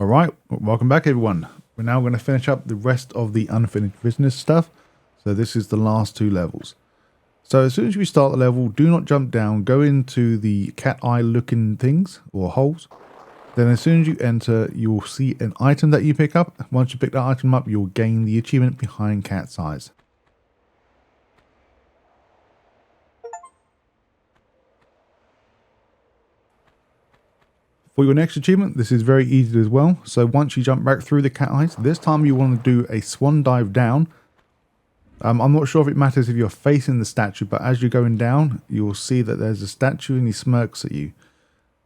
Alright, welcome back everyone. We're now going to finish up the rest of the unfinished business stuff. So this is the last two levels. So as soon as you start the level, do not jump down, go into the cat eye looking things or holes. Then as soon as you enter, you'll see an item that you pick up. Once you pick that item up, you'll gain the achievement behind cat's eyes. For your next achievement, this is very easy as well. So once you jump back through the cat eyes, this time you want to do a swan dive down. I'm not sure if it matters if you're facing the statue, but as you're going down, you'll see that there's a statue and he smirks at you.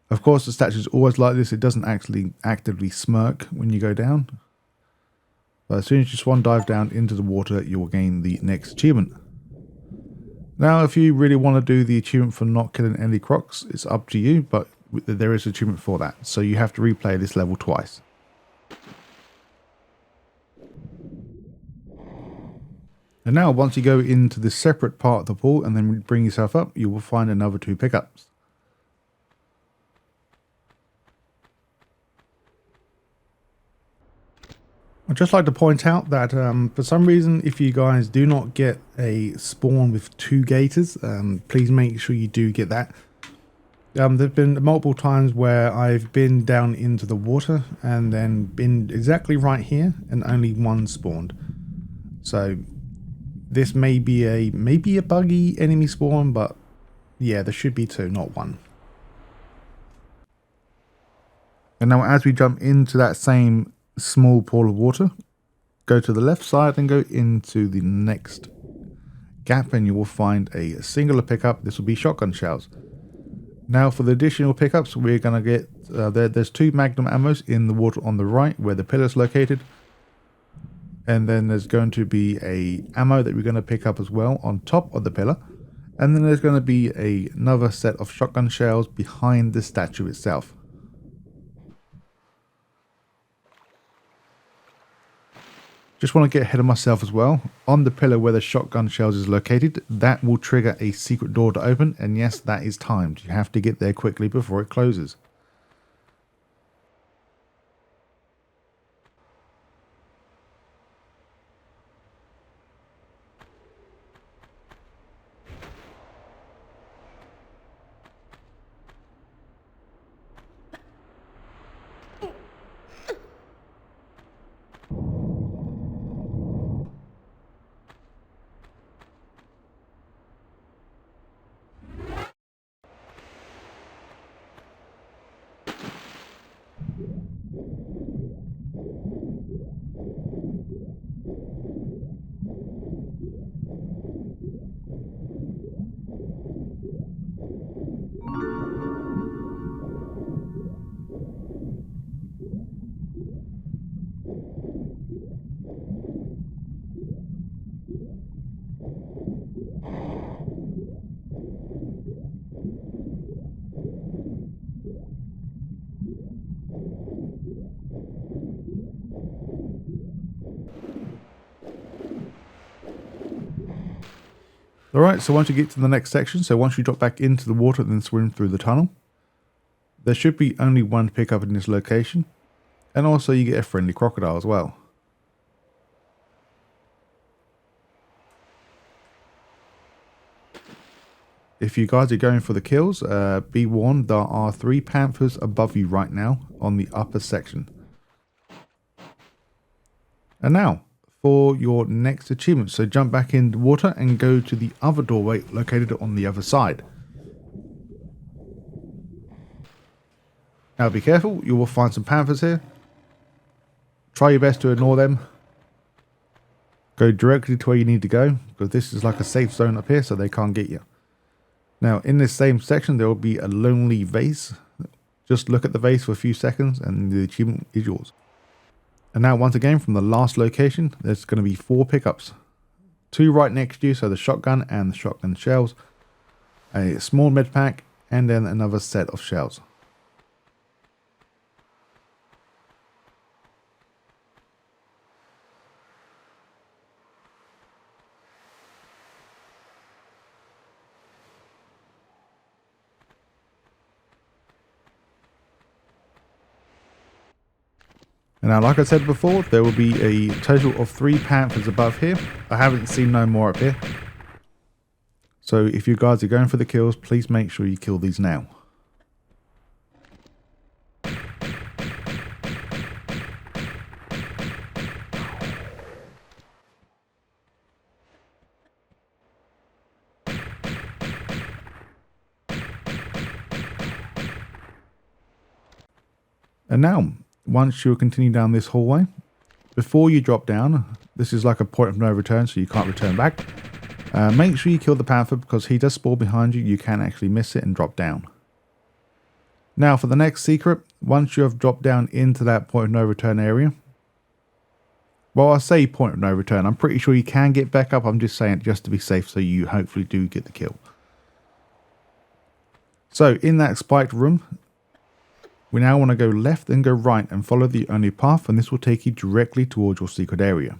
Of course, the statue is always like this. It doesn't actually actively smirk when you go down. But as soon as you swan dive down into the water, you'll gain the next achievement. Now, if you really want to do the achievement for not killing any crocs, it's up to you, but there is an achievement for that. So you have to replay this level twice. And now once you go into the separate part of the pool and then bring yourself up, you will find another two pickups. I'd just like to point out that for some reason, if you guys do not get a spawn with two gators, please make sure you do get that. There have been multiple times where I've been down into the water and then been exactly right here and only one spawned. So this may be a buggy enemy spawn, but yeah, there should be two, not one. And now as we jump into that same small pool of water, go to the left side and go into the next gap and you will find a singular pickup. This will be shotgun shells. Now for the additional pickups, we're going to get, there's two magnum ammos in the water on the right where the pillar is located. And then there's going to be a ammo that we're going to pick up as well on top of the pillar. And then there's going to be another set of shotgun shells behind the statue itself. Just want to get ahead of myself as well. On the pillar where the shotgun shells is located, that will trigger a secret door to open. And yes, that is timed. You have to get there quickly before it closes. Alright, so once you get to the next section, so once you drop back into the water and then swim through the tunnel, there should be only one pickup in this location. And also you get a friendly crocodile as well. If you guys are going for the kills, be warned, there are 3 panthers above you right now on the upper section. And now, for your next achievement. So jump back in the water and go to the other doorway located on the other side. Now be careful, you will find some panthers here. Try your best to ignore them. Go directly to where you need to go, because this is like a safe zone up here so they can't get you. Now in this same section there will be a lonely vase. Just look at the vase for a few seconds and the achievement is yours. And now once again from the last location, there's going to be 4 pickups. 2 right next to you, so the shotgun and the shotgun shells. A small med pack and then another set of shells. And now, like I said before, there will be a total of 3 panthers above here. I haven't seen no more up here. So if you guys are going for the kills, please make sure you kill these now. And now, once you continue down this hallway, before you drop down, this is like a point of no return, so you can't return back. Make sure you kill the panther because he does spawn behind you. You can actually miss it and drop down. Now for the next secret, once you have dropped down into that point of no return area. Well, I say point of no return. I'm pretty sure you can get back up. I'm just saying it just to be safe so you hopefully do get the kill. So in that spiked room, we now want to go left and go right and follow the only path, and this will take you directly towards your secret area.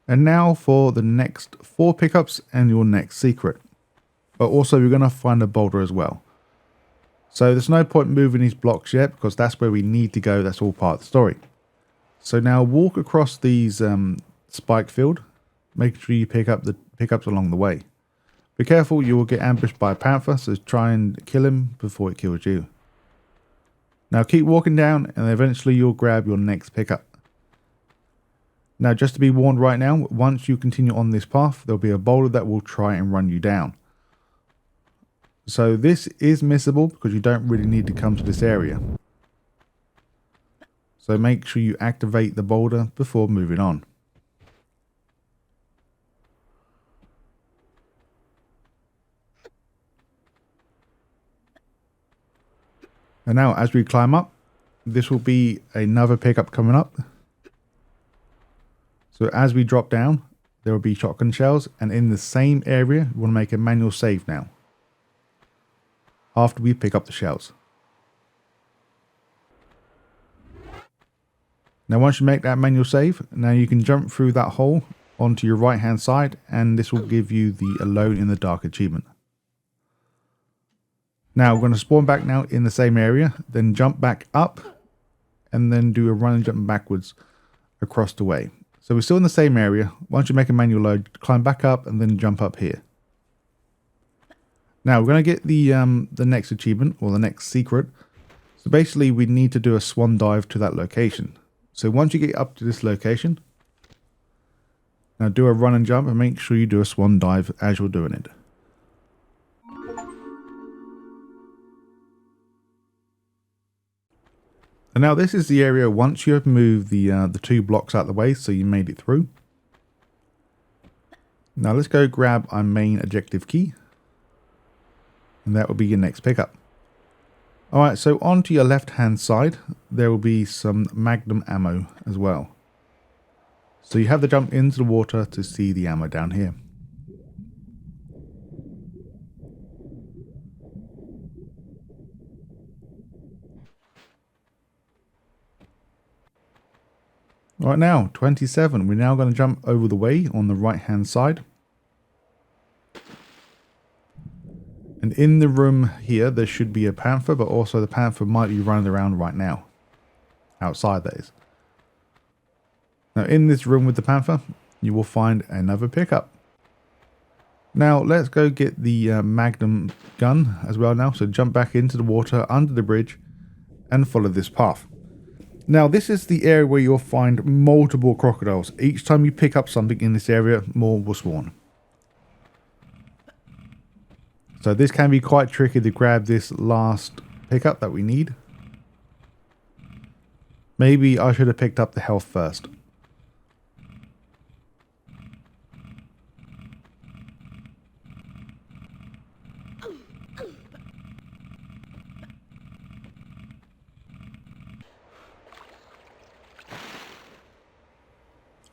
And now for the next 4 pickups and your next secret. But also you're going to find a boulder as well. So there's no point moving these blocks yet because that's where we need to go. That's all part of the story. So now walk across these spike field. Make sure you pick up the pickups along the way. Be careful, you will get ambushed by a panther, so try and kill him before it kills you. Now keep walking down and eventually you'll grab your next pickup. Now, just to be warned right now, once you continue on this path, there'll be a boulder that will try and run you down. So this is missable because you don't really need to come to this area. So make sure you activate the boulder before moving on. And now as we climb up, this will be another pickup coming up. So as we drop down, there will be shotgun shells, and in the same area, we want to make a manual save now. After we pick up the shells. Now once you make that manual save, now you can jump through that hole onto your right hand side, and this will give you the Alone in the Dark achievement. Now we're going to spawn back now in the same area, then jump back up, and then do a run and jump backwards across the way. So we're still in the same area. Once you make a manual load, climb back up and then jump up here. Now we're going to get the next achievement or the next secret. So basically we need to do a swan dive to that location. So once you get up to this location, now do a run and jump and make sure you do a swan dive as you're doing it. And now this is the area once you have moved the 2 blocks out of the way, so you made it through. Now let's go grab our main objective key. And that will be your next pickup. Alright, so onto your left hand side, there will be some magnum ammo as well. So you have to jump into the water to see the ammo down here. Right now, 27. We're now going to jump over the way on the right hand side. And in the room here, there should be a panther, but also the panther might be running around right now. Outside, that is. Now, in this room with the panther, you will find another pickup. Now, let's go get the magnum gun as well now. So jump back into the water under the bridge and follow this path. Now, this is the area where you'll find multiple crocodiles. Each time you pick up something in this area, more will spawn. So this can be quite tricky to grab this last pickup that we need. Maybe I should have picked up the health first.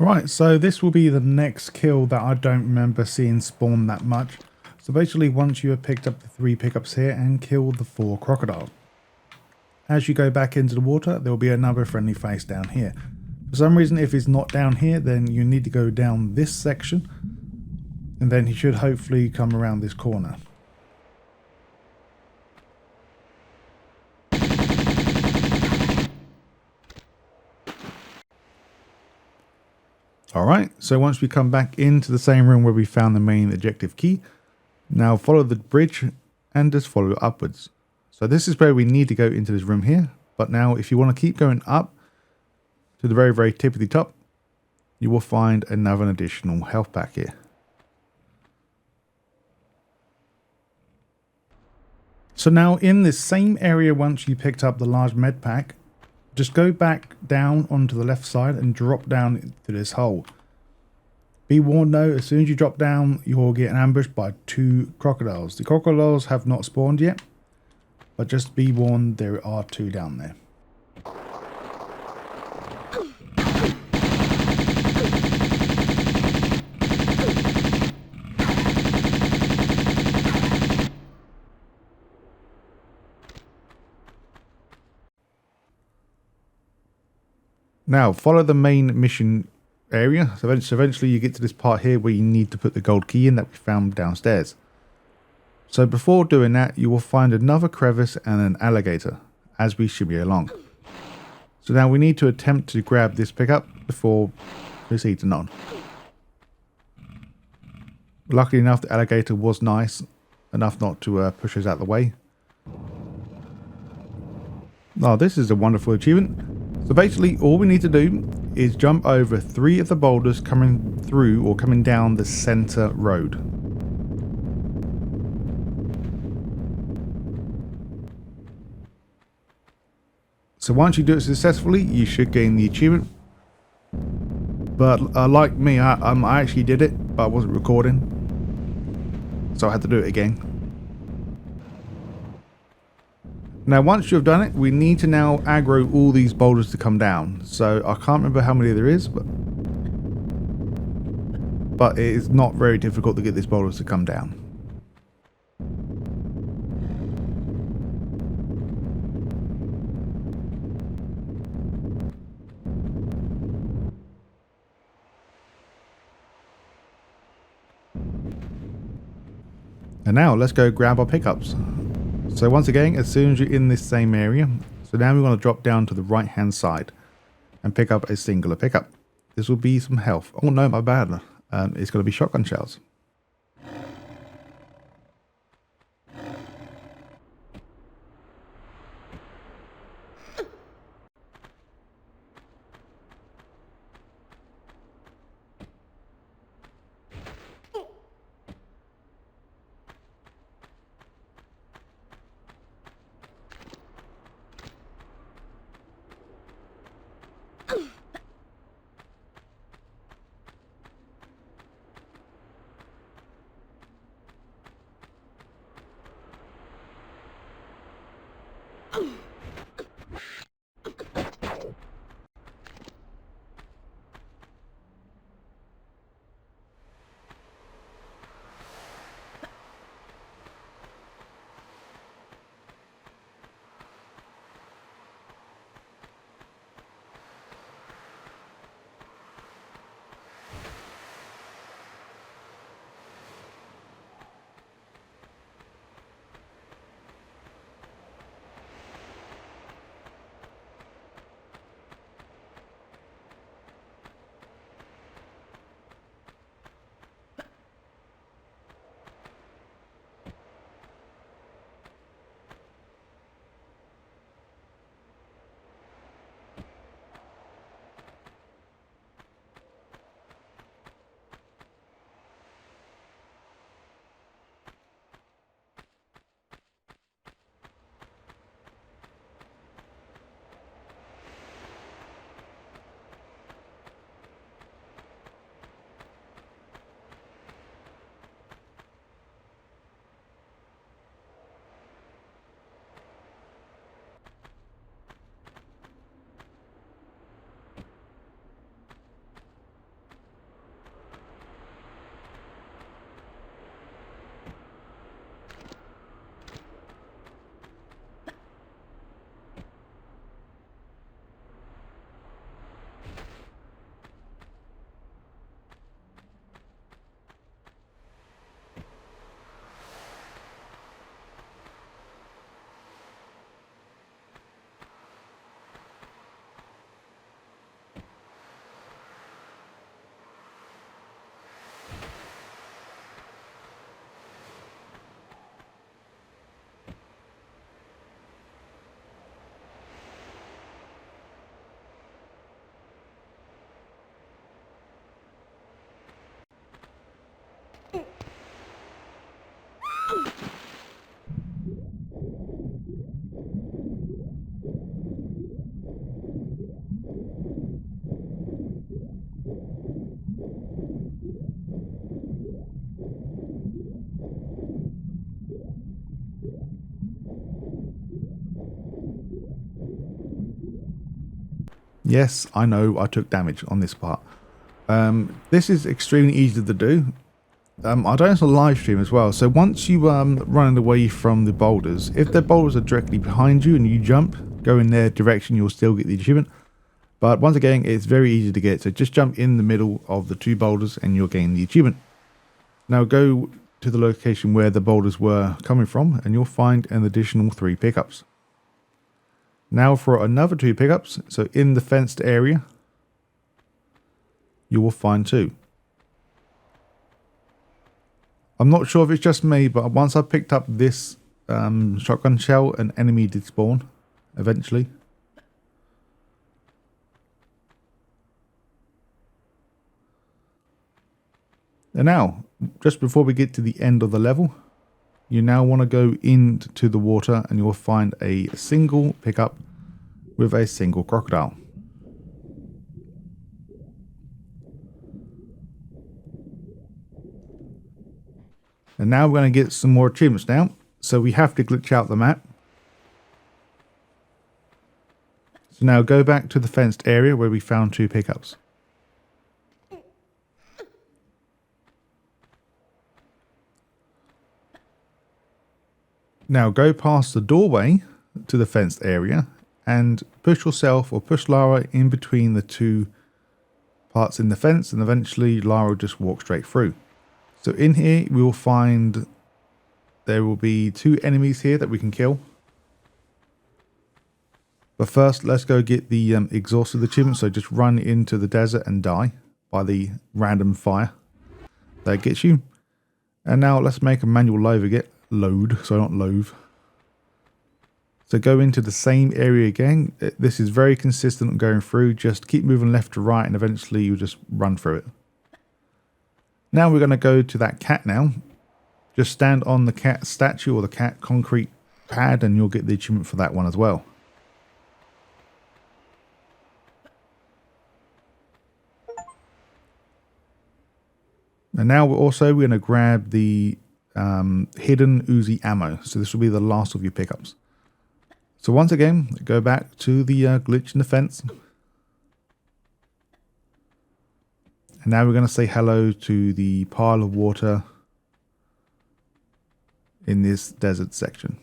Right, so this will be the next kill that I don't remember seeing spawn that much. So basically, once you have picked up the 3 pickups here and killed the 4 crocodiles, as you go back into the water, there will be another friendly face down here. For some reason, if he's not down here, then you need to go down this section, and then he should hopefully come around this corner. Alright, so once we come back into the same room where we found the main objective key, now follow the bridge and just follow it upwards. So this is where we need to go into this room here, but now if you want to keep going up to the very, very tip of the top, you will find another additional health pack here. So now in this same area, once you picked up the large med pack, just go back down onto the left side and drop down into this hole. Be warned though, as soon as you drop down, you'll get ambushed by 2 crocodiles. The crocodiles have not spawned yet, but just be warned, there are 2 down there. Now, follow the main mission area. So eventually you get to this part here where you need to put the gold key in that we found downstairs. So before doing that, you will find another crevice and an alligator as we shimmy along. So now we need to attempt to grab this pickup before proceeding on. Luckily enough, the alligator was nice enough not to push us out of the way. Oh, this is a wonderful achievement. So basically all we need to do is jump over 3 of the boulders coming through or coming down the center road. So once you do it successfully, you should gain the achievement. But like me, I actually did it, but I wasn't recording, so I had to do it again. Now once you've done it, we need to now aggro all these boulders to come down. So I can't remember how many there is, but it is not very difficult to get these boulders to come down. And now let's go grab our pickups. So once again, as soon as you're in this same area, so now we want to drop down to the right hand side and pick up a singular pickup. This will be some health. Oh no, my bad. It's going to be shotgun shells. Yes, I know I took damage on this part. This is extremely easy to do. I don't have a live stream as well, so once you run away from the boulders, if the boulders are directly behind you and you jump, go in their direction, you'll still get the achievement. But once again, it's very easy to get, so just jump in the middle of the two boulders and you'll gain the achievement. Now go to the location where the boulders were coming from and you'll find an additional 3 pickups. Now for another 2 pickups, so in the fenced area, you will find 2. I'm not sure if it's just me, but once I picked up this shotgun shell, an enemy did spawn eventually. And now, just before we get to the end of the level, you now want to go into the water and you'll find a single pickup with a single crocodile. And now we're going to get some more achievements now. So we have to glitch out the map. So now go back to the fenced area where we found 2 pickups. Now go past the doorway to the fenced area and push yourself or push Lara in between the 2 parts in the fence, and eventually Lara will just walk straight through. So in here we will find there will be 2 enemies here that we can kill. But first let's go get the exhausted achievement, so just run into the desert and die by the random fire. That gets you. And now let's make a manual load, so not loathe. So go into the same area again. This is very consistent going through. Just keep moving left to right and eventually you'll just run through it. Now we're going to go to that cat now. Just stand on the cat statue or the cat concrete pad and you'll get the achievement for that one as well. And now we're going to grab the hidden Uzi ammo. So this will be the last of your pickups. So once again, go back to the glitch in the fence. And now we're going to say hello to the pile of water in this desert section.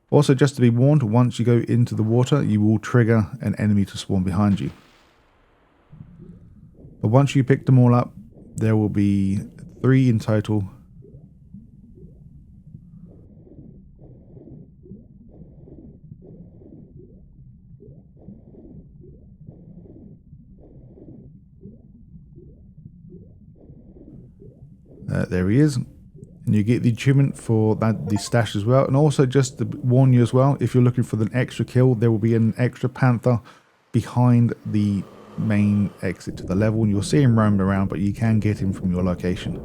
Also, just to be warned, once you go into the water, you will trigger an enemy to spawn behind you. But once you pick them all up, there will be 3 in total. There he is. And you get the achievement for the stash as well. And also just to warn you as well, if you're looking for an extra kill, there will be an extra panther behind the main exit to the level. And you'll see him roaming around, but you can get him from your location.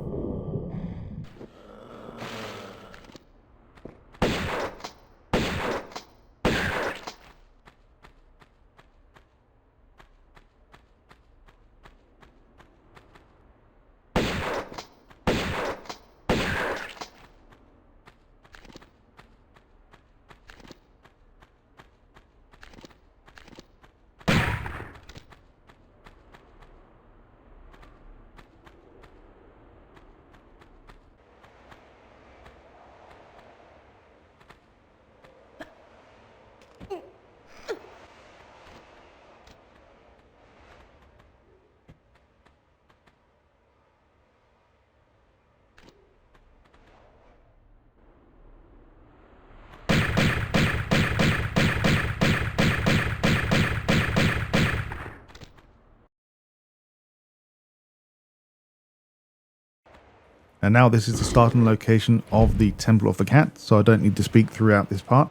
And now this is the starting location of the Temple of the Cat, so I don't need to speak throughout this part.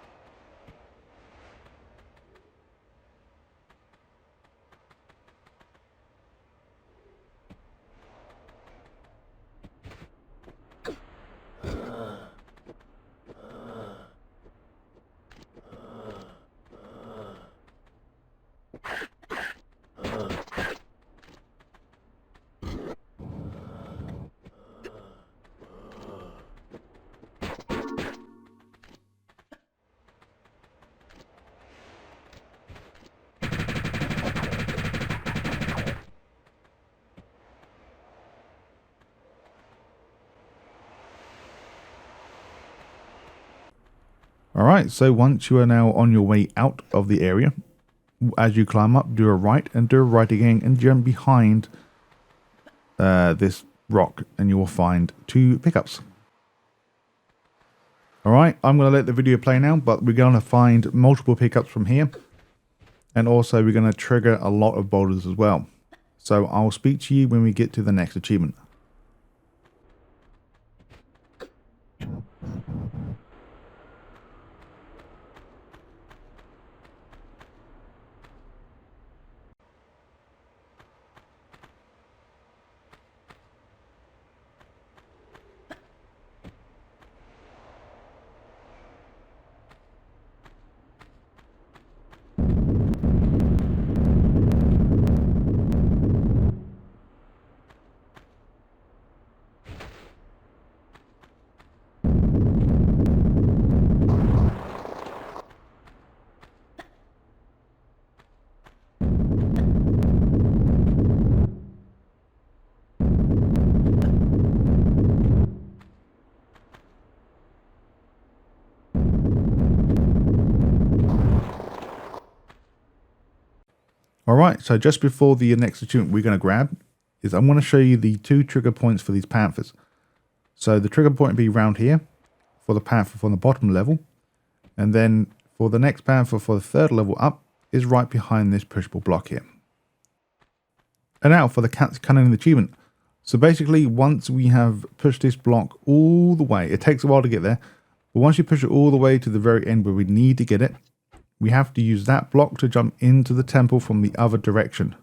Alright, so once you are now on your way out of the area, as you climb up, do a right and do a right again and jump behind this rock and you will find 2 pickups. Alright, I'm going to let the video play now, but we're going to find multiple pickups from here. And also we're going to trigger a lot of boulders as well. So I'll speak to you when we get to the next achievement. Alright, so just before the next achievement we're going to grab is I'm going to show you the 2 trigger points for these panthers. So the trigger point will be around here for the panther from the bottom level. And then for the next panther for the 3rd level up is right behind this pushable block here. And now for the cat's cunning achievement. So basically once we have pushed this block all the way, it takes a while to get there. But once you push it all the way to the very end where we need to get it, we have to use that block to jump into the temple from the other direction.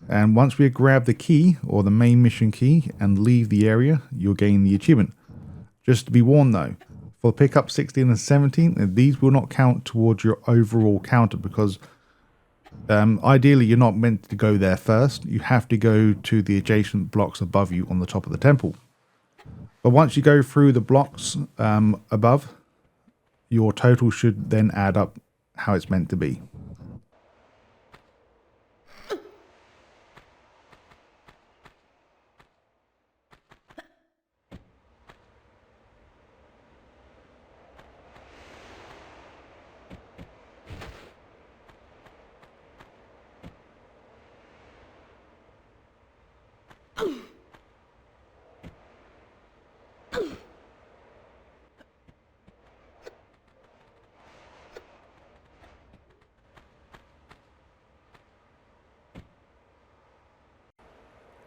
And once we grab the key or the main mission key and leave the area, you'll gain the achievement. Just to be warned though, for pickup 16 and 17, these will not count towards your overall counter because ideally you're not meant to go there first. You have to go to the adjacent blocks above you on the top of the temple. But once you go through the blocks above, your total should then add up how it's meant to be.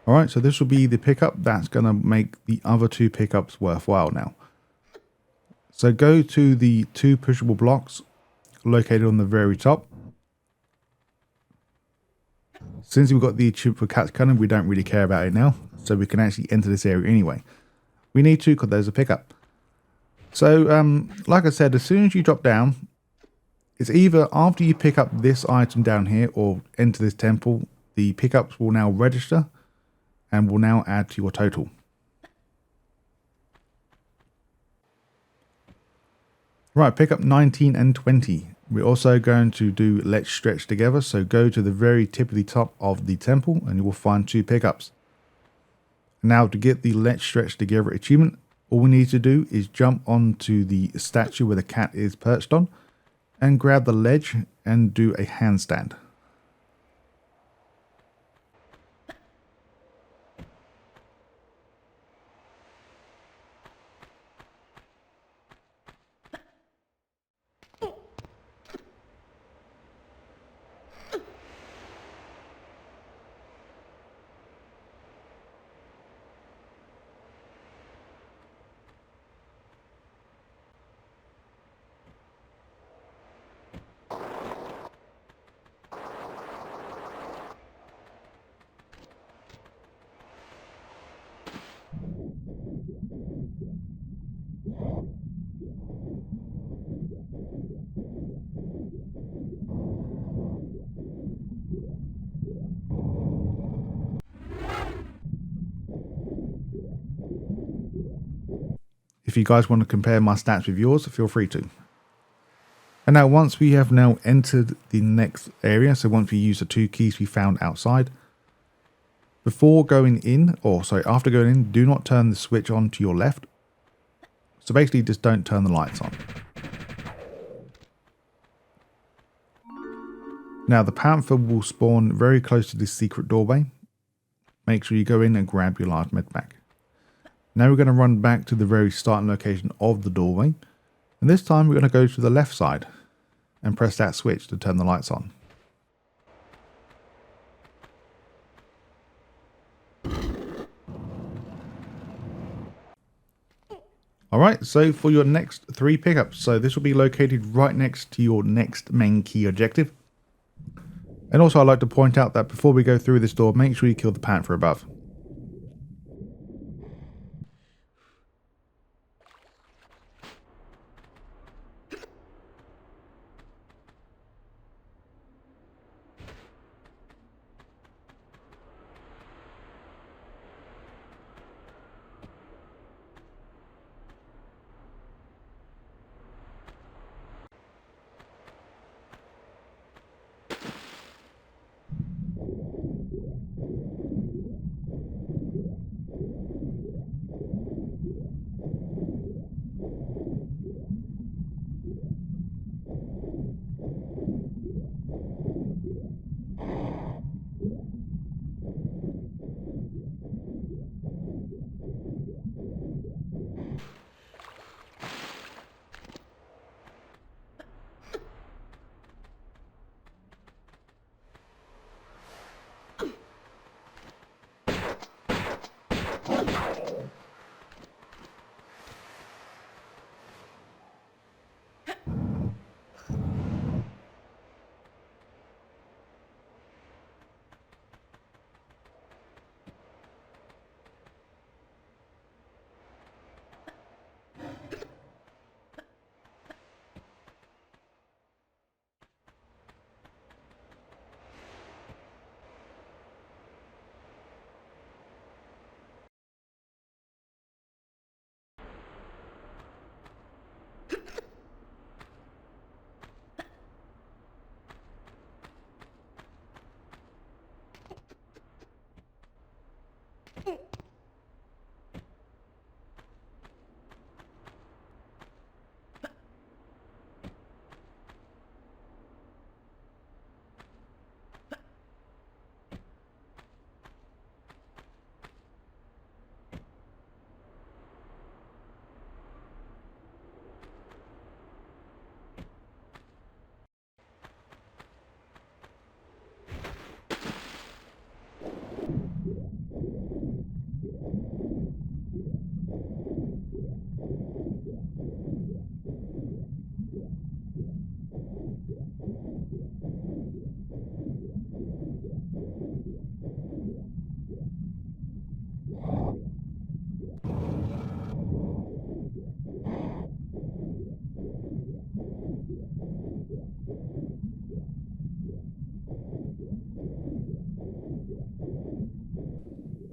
Alright, so this will be the pickup that's going to make the other 2 pickups worthwhile now. So go to the 2 pushable blocks located on the very top. Since we've got the achievement for cat's cunning, we don't really care about it now. So we can actually enter this area anyway. We need to because there's a pickup. So like I said, as soon as you drop down, it's either after you pick up this item down here or enter this temple, the pickups will now register and will now add to your total. Right, pick up 19 and 20. We're also going to do let's stretch together. So go to the very tip of the top of the temple and you will find 2 pickups. Now to get the let's stretch together achievement, all we need to do is jump onto the statue where the cat is perched on and grab the ledge and do a handstand. If you guys want to compare my stats with yours, feel free to. And now once we have now entered the next area, so once we use the 2 keys we found outside, before going in, or sorry, after going in, do not turn the switch on to your left. So basically just don't turn the lights on. Now the panther will spawn very close to this secret doorway. Make sure you go in and grab your large med pack. Now we're going to run back to the very starting location of the doorway. And this time we're going to go to the left side and press that switch to turn the lights on. Alright, so for your next 3 pickups, so this will be located right next to your next main key objective. And also I'd like to point out that before we go through this door, make sure you kill the panther above.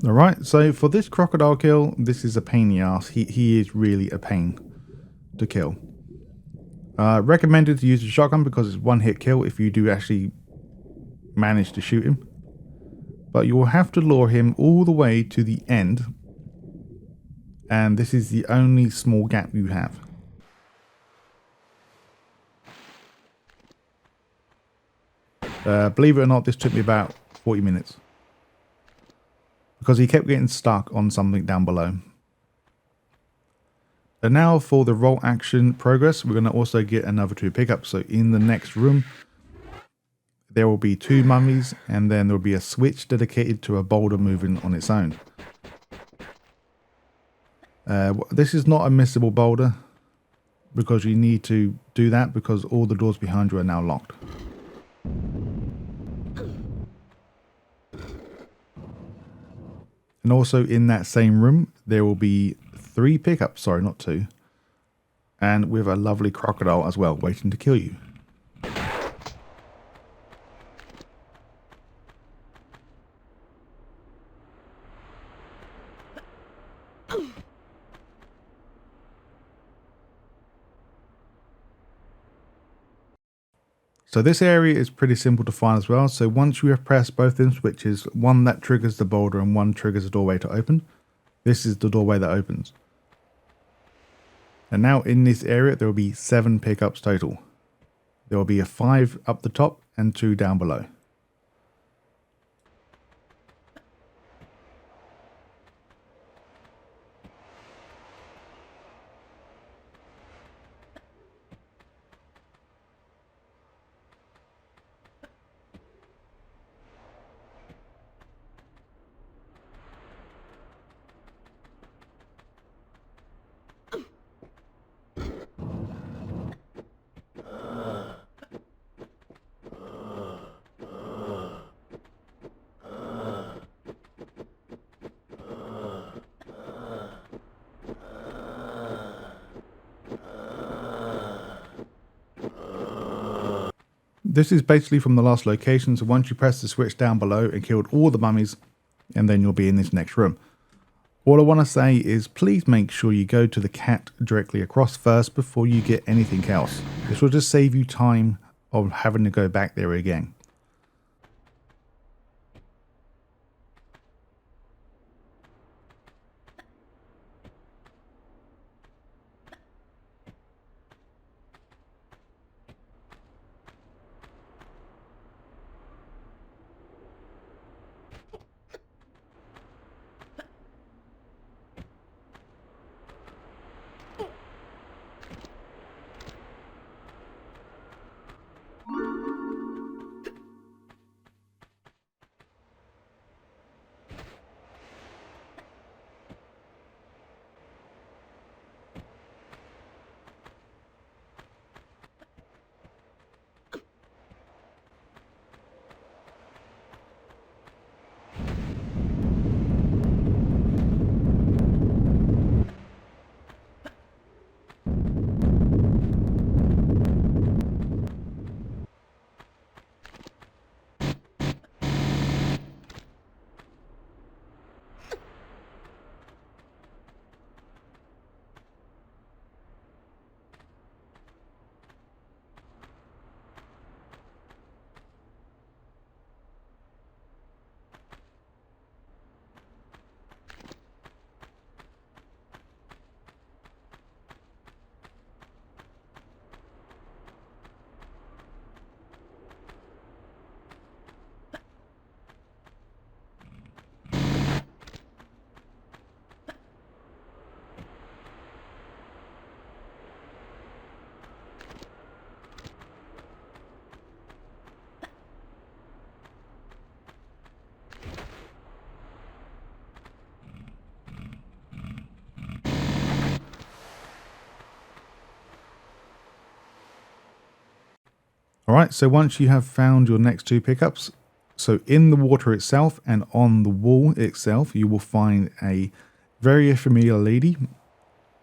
Alright, so for this crocodile kill, this is a pain in the ass. He is really a pain to kill. Recommended to use a shotgun because it's one hit kill if you do actually manage to shoot him. But you will have to lure him all the way to the end. And this is the only small gap you have. Believe it or not, this took me about 40 minutes. Because he kept getting stuck on something down below. And now for the roll action progress, we're going to also get another 2 pickups. So in the next room, there will be 2 mummies, and then there will be a switch dedicated to a boulder moving on its own. This is not a missable boulder, because you need to do that because all the doors behind you are now locked. And also in that same room, there will be 3 pickups, sorry, not 2. And with a lovely crocodile as well, waiting to kill you. So this area is pretty simple to find as well. So once you have pressed both them switches, one that triggers the boulder and one triggers the doorway to open, this is the doorway that opens. And now in this area, there will be 7 pickups total. There will be a 5 up the top and 2 down below. This is basically from the last location, so once you press the switch down below and killed all the mummies, and then you'll be in this next room. All I want to say is please make sure you go to the cat directly across first before you get anything else. This will just save you time of having to go back there again. Alright, so once you have found your next 2 pickups, so in the water itself and on the wall itself, you will find a very familiar lady.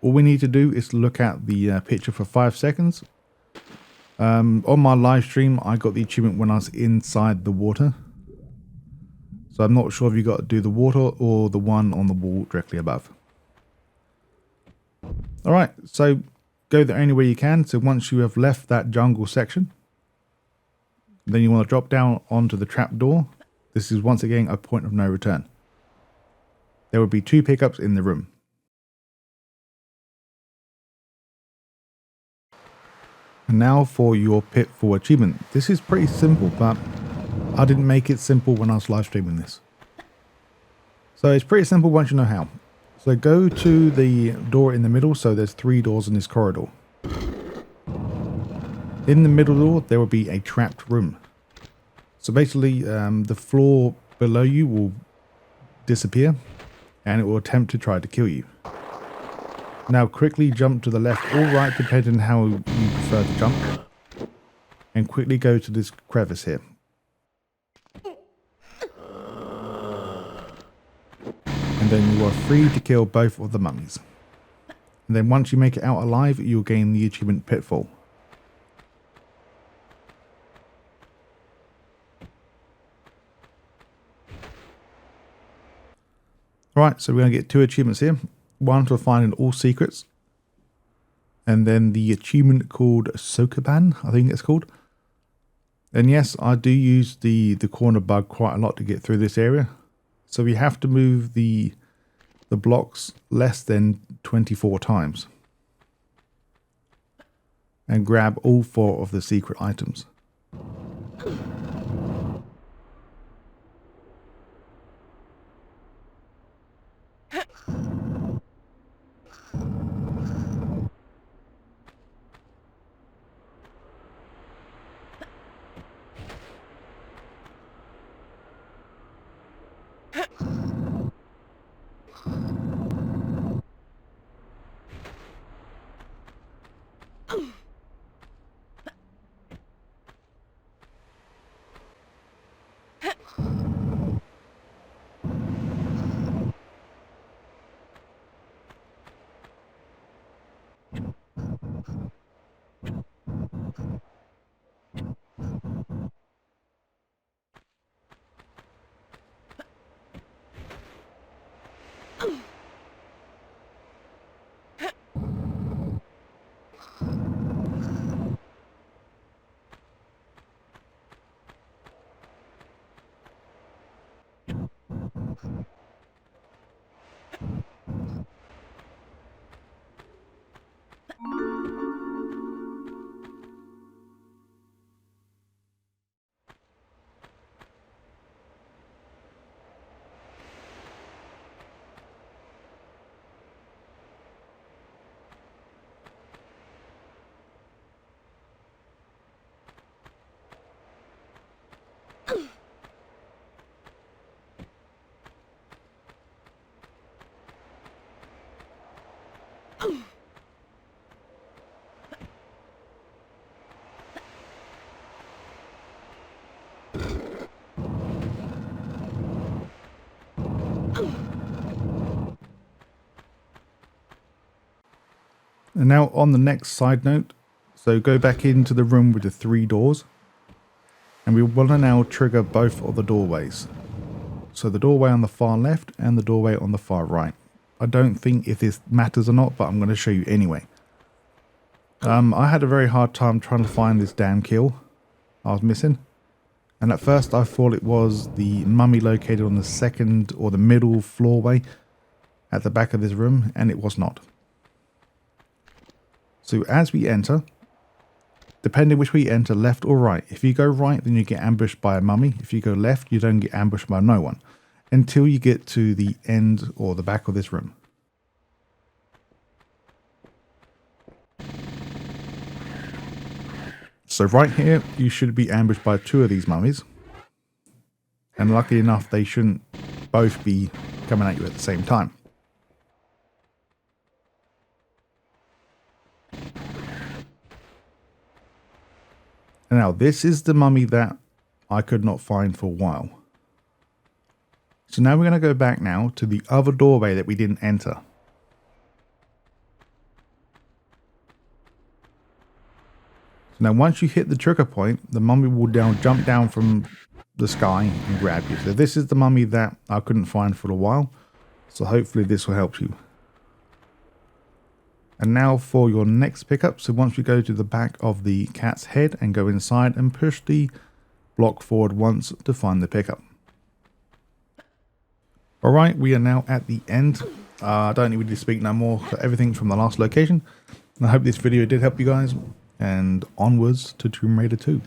All we need to do is look at the picture for 5 seconds. On my live stream, I got the achievement when I was inside the water. So I'm not sure if you got to do the water or the one on the wall directly above. Alright, so go there any way you can. So once you have left that jungle section, then you want to drop down onto the trapdoor. This is once again a point of no return. There will be 2 pickups in the room. And now for your Pitfall achievement. This is pretty simple, but I didn't make it simple when I was live streaming this. So it's pretty simple once you know how. So go to the door in the middle. So there's 3 doors in this corridor. In the middle door, there will be a trapped room. So basically, the floor below you will disappear and it will attempt to try to kill you. Now quickly jump to the left or right, depending on how you prefer to jump. And quickly go to this crevice here. And then you are free to kill both of the mummies. And then once you make it out alive, you'll gain the achievement Pitfall. Alright, so we're going to get 2 achievements here. One for finding all secrets. And then the achievement called Sokoban, I think it's called. And yes, I do use the corner bug quite a lot to get through this area. So we have to move the blocks less than 24 times. and grab all 4 of the secret items. And now on the next side note, so go back into the room with the 3 doors, and we want to now trigger both of the doorways. So the doorway on the far left and the doorway on the far right. I don't think if this matters or not, but I'm going to show you anyway. I had a very hard time trying to find this damn kill I was missing. And at first I thought it was the mummy located on the second or the middle floorway at the back of this room, and it was not. So as we enter, depending which way you enter, left or right. If you go right, then you get ambushed by a mummy. If you go left, you don't get ambushed by no one. Until you get to the end or the back of this room. So right here, you should be ambushed by 2 of these mummies. And luckily enough, they shouldn't both be coming at you at the same time. And now this is the mummy that I could not find for a while. So now we're going to go back now to the other doorway that we didn't enter. So now once you hit the trigger point, the mummy will jump down from the sky and grab you. So this is the mummy that I couldn't find for a while. So hopefully this will help you. And now for your next pickup. So once we go to the back of the cat's head and go inside and push the block forward once to find the pickup. Alright, we are now at the end. I don't need to speak no more for everything from the last location. And I hope this video did help you guys. And onwards to Tomb Raider 2.